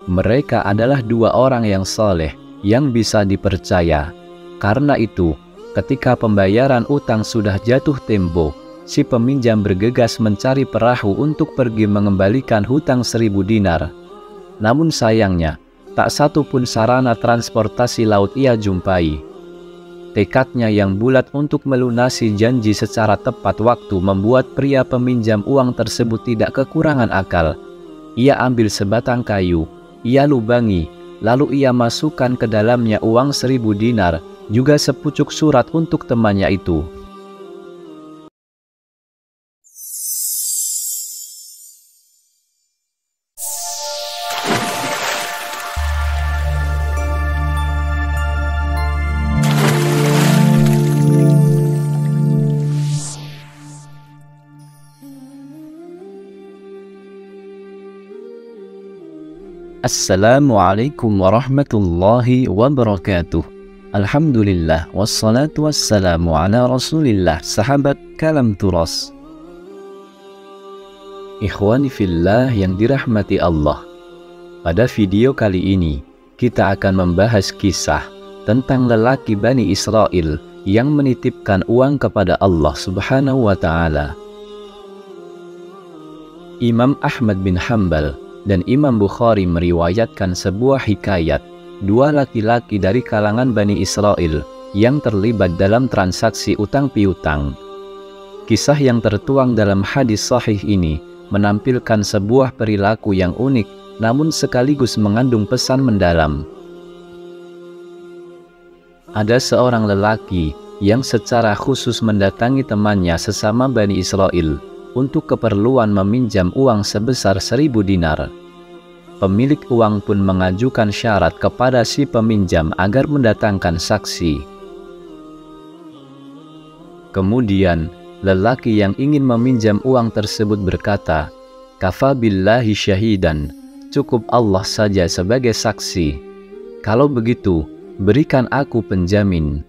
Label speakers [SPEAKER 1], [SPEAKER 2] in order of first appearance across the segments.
[SPEAKER 1] Mereka adalah dua orang yang saleh, yang bisa dipercaya. Karena itu, ketika pembayaran utang sudah jatuh tempo, si peminjam bergegas mencari perahu untuk pergi mengembalikan hutang 1000 dinar. Namun sayangnya, tak satu pun sarana transportasi laut ia jumpai. Tekadnya yang bulat untuk melunasi janji secara tepat waktu membuat pria peminjam uang tersebut tidak kekurangan akal. Ia ambil sebatang kayu, ia lubangi, lalu ia masukkan ke dalamnya uang 1000 dinar, juga sepucuk surat untuk temannya itu. Assalamualaikum warahmatullahi wabarakatuh. Alhamdulillah, wassalatu wassalamu ala rasulillah. Sahabat Kalam Turas, ikhwani fillah yang dirahmati Allah, pada video kali ini kita akan membahas kisah tentang lelaki Bani Israel yang menitipkan uang kepada Allah Subhanahu wa Ta'ala. Imam Ahmad bin Hanbal dan Imam Bukhari meriwayatkan sebuah hikayat dua laki-laki dari kalangan Bani Israel yang terlibat dalam transaksi utang piutang. Kisah yang tertuang dalam hadis sahih ini menampilkan sebuah perilaku yang unik namun sekaligus mengandung pesan mendalam. Ada seorang lelaki yang secara khusus mendatangi temannya sesama Bani Israel untuk keperluan meminjam uang sebesar 1000 dinar. Pemilik uang pun mengajukan syarat kepada si peminjam agar mendatangkan saksi. Kemudian, lelaki yang ingin meminjam uang tersebut berkata, "Kafa billahi syahidan, cukup Allah saja sebagai saksi. Kalau begitu, berikan aku penjamin."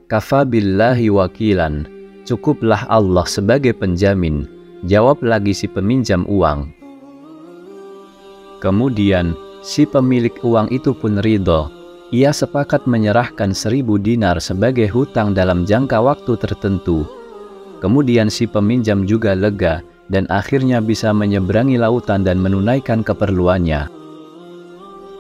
[SPEAKER 1] "Kafa billahi wakilan, cukuplah Allah sebagai penjamin," jawab lagi si peminjam uang. Kemudian, si pemilik uang itu pun ridho. Ia sepakat menyerahkan 1000 dinar sebagai hutang dalam jangka waktu tertentu. Kemudian si peminjam juga lega dan akhirnya bisa menyeberangi lautan dan menunaikan keperluannya.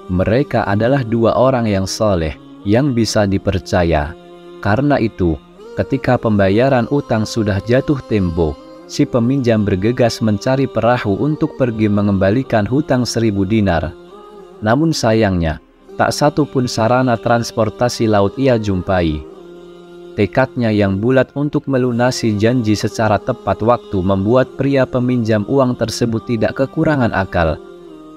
[SPEAKER 1] Mereka adalah dua orang yang saleh, yang bisa dipercaya. Karena itu, ketika pembayaran utang sudah jatuh tempo, si peminjam bergegas mencari perahu untuk pergi mengembalikan hutang 1000 dinar. Namun sayangnya, tak satu pun sarana transportasi laut ia jumpai. Tekadnya yang bulat untuk melunasi janji secara tepat waktu membuat pria peminjam uang tersebut tidak kekurangan akal.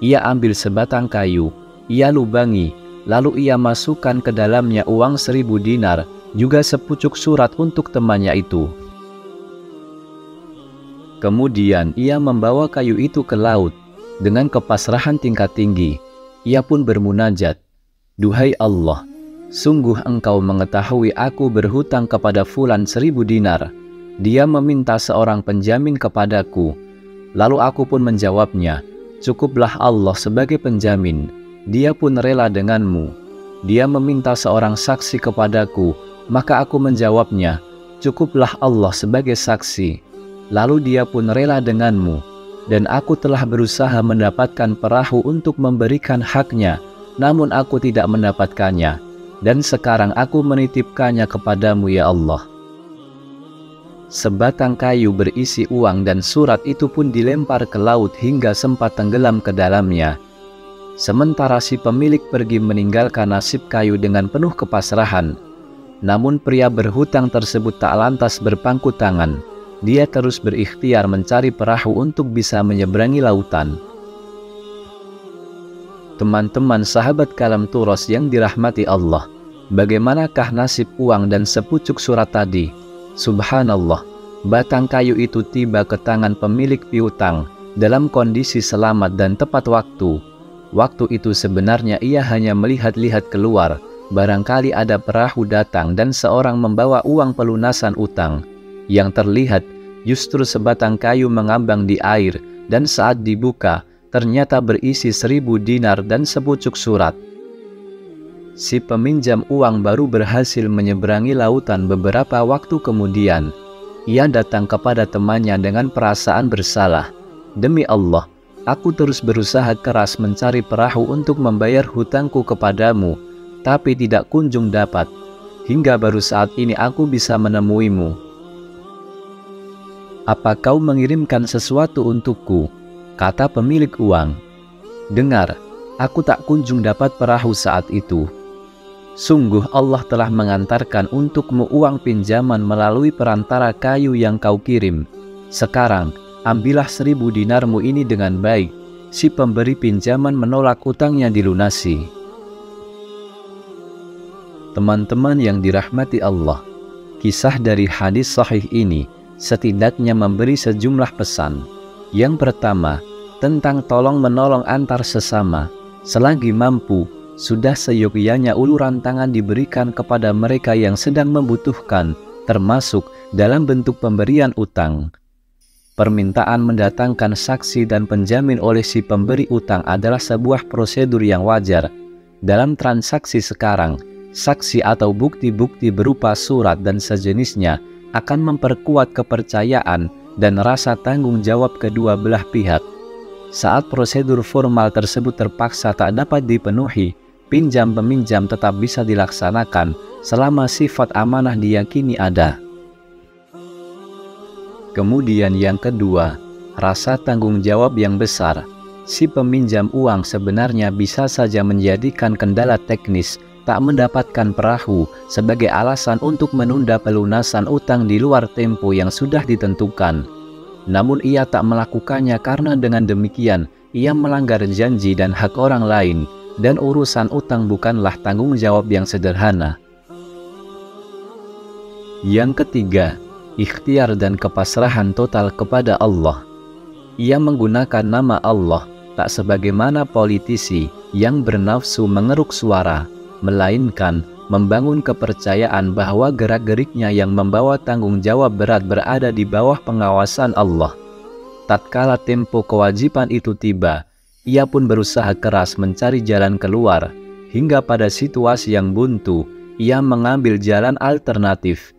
[SPEAKER 1] Ia ambil sebatang kayu, ia lubangi, lalu ia masukkan ke dalamnya uang 1000 dinar, juga sepucuk surat untuk temannya itu. Kemudian ia membawa kayu itu ke laut dengan kepasrahan tingkat tinggi. Ia pun bermunajat, "Duhai Allah, sungguh Engkau mengetahui aku berhutang kepada fulan 1000 dinar. Dia meminta seorang penjamin kepadaku. Lalu aku pun menjawabnya, cukuplah Allah sebagai penjamin. Dia pun rela denganmu. Dia meminta seorang saksi kepadaku, maka aku menjawabnya, cukuplah Allah sebagai saksi. Lalu dia pun rela denganmu, dan aku telah berusaha mendapatkan perahu untuk memberikan haknya, namun aku tidak mendapatkannya, dan sekarang aku menitipkannya kepadamu ya Allah." Sebatang kayu berisi uang dan surat itu pun dilempar ke laut hingga sempat tenggelam ke dalamnya. Sementara si pemilik pergi meninggalkan nasib kayu dengan penuh kepasrahan. Namun pria berhutang tersebut tak lantas berpangku tangan. Dia terus berikhtiar mencari perahu untuk bisa menyeberangi lautan. Teman-teman sahabat Kalam Turas yang dirahmati Allah, bagaimanakah nasib uang dan sepucuk surat tadi? Subhanallah, batang kayu itu tiba ke tangan pemilik piutang dalam kondisi selamat dan tepat waktu. Waktu itu sebenarnya ia hanya melihat-lihat keluar, barangkali ada perahu datang dan seorang membawa uang pelunasan utang. Yang terlihat justru sebatang kayu mengambang di air, dan saat dibuka ternyata berisi 1000 dinar dan sepucuk surat. Si peminjam uang baru berhasil menyeberangi lautan. Beberapa waktu kemudian, ia datang kepada temannya dengan perasaan bersalah. "Demi Allah, aku terus berusaha keras mencari perahu untuk membayar hutangku kepadamu, tapi tidak kunjung dapat. Hingga baru saat ini aku bisa menemuimu. Apa kau mengirimkan sesuatu untukku?" Kata pemilik uang. "Dengar, aku tak kunjung dapat perahu saat itu. Sungguh Allah telah mengantarkan untukmu uang pinjaman melalui perantara kayu yang kau kirim. Sekarang, ambillah 1000 dinarmu ini dengan baik." Si pemberi pinjaman menolak utangnya dilunasi. Teman-teman yang dirahmati Allah, kisah dari hadis sahih ini setidaknya memberi sejumlah pesan. Yang pertama, tentang tolong-menolong antar sesama. Selagi mampu, sudah seyogyanya uluran tangan diberikan kepada mereka yang sedang membutuhkan, termasuk dalam bentuk pemberian utang. Permintaan mendatangkan saksi dan penjamin oleh si pemberi utang adalah sebuah prosedur yang wajar. Dalam transaksi sekarang, saksi atau bukti-bukti berupa surat dan sejenisnya akan memperkuat kepercayaan dan rasa tanggung jawab kedua belah pihak. Saat prosedur formal tersebut terpaksa tak dapat dipenuhi, pinjam-peminjam tetap bisa dilaksanakan selama sifat amanah diyakini ada. Kemudian yang kedua, rasa tanggung jawab yang besar. Si peminjam uang sebenarnya bisa saja menjadikan kendala teknis tak mendapatkan perahu sebagai alasan untuk menunda pelunasan utang di luar tempo yang sudah ditentukan. Namun ia tak melakukannya karena dengan demikian ia melanggar janji dan hak orang lain, dan urusan utang bukanlah tanggung jawab yang sederhana. Yang ketiga, ikhtiar dan kepasrahan total kepada Allah. Ia menggunakan nama Allah tak sebagaimana politisi yang bernafsu mengeruk suara, melainkan membangun kepercayaan bahwa gerak-geriknya yang membawa tanggung jawab berat berada di bawah pengawasan Allah. Tatkala tempo kewajiban itu tiba, ia pun berusaha keras mencari jalan keluar, hingga pada situasi yang buntu, ia mengambil jalan alternatif,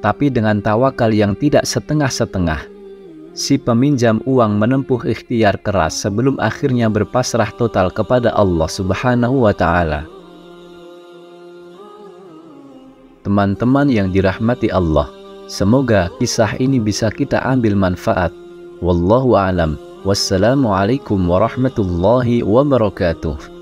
[SPEAKER 1] tapi dengan tawakal yang tidak setengah-setengah. Si peminjam uang menempuh ikhtiar keras sebelum akhirnya berpasrah total kepada Allah Subhanahu wa Ta'ala. Teman-teman yang dirahmati Allah, semoga kisah ini bisa kita ambil manfaat. Wallahu a'lam. Wassalamualaikum warahmatullahi wabarakatuh.